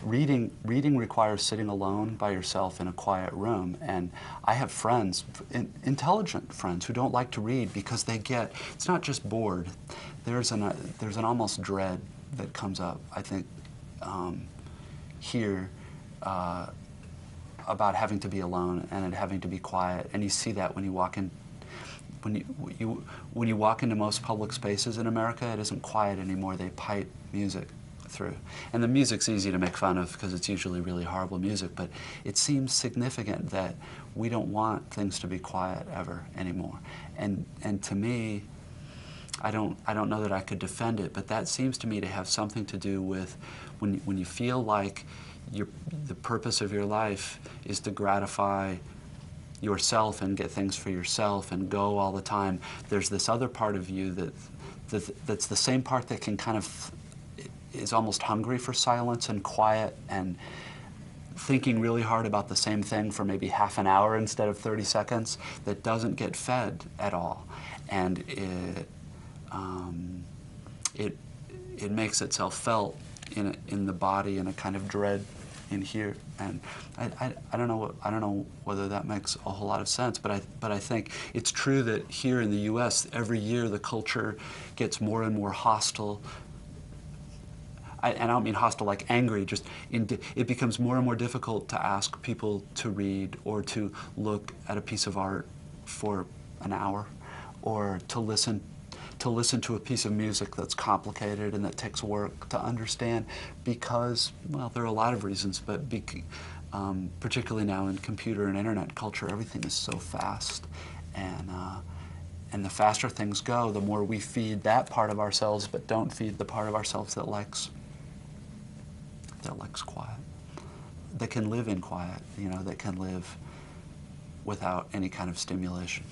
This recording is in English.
reading requires sitting alone by yourself in a quiet room, and I have friends, intelligent friends, who don't like to read because they get, it's not just bored, there's an almost dread that comes up, I think, here, about having to be alone and having to be quiet, and you see that when you walk in. When you walk into most public spaces in America, it isn't quiet anymore. They pipe music through. And the music's easy to make fun of because it's usually really horrible music, but it seems significant that we don't want things to be quiet ever anymore. And to me, I don't know that I could defend it, but that seems to me to have something to do with when you feel like the purpose of your life is to gratify yourself and get things for yourself and go all the time. There's this other part of you that's the same part that can kind of is almost hungry for silence and quiet and thinking really hard about the same thing for maybe half an hour instead of 30 seconds, that doesn't get fed at all. And it makes itself felt in the body in a kind of dread in here, and I don't know whether that makes a whole lot of sense, but I think it's true that here in the U.S. every year the culture gets more and more hostile. And I don't mean hostile like angry, just it becomes more and more difficult to ask people to read or to look at a piece of art for an hour, or to listen to a piece of music that's complicated and that takes work to understand, because, well, there are a lot of reasons, but particularly now in computer and internet culture, everything is so fast, and the faster things go, the more we feed that part of ourselves, but don't feed the part of ourselves that likes quiet, that can live in quiet, that can live without any kind of stimulation.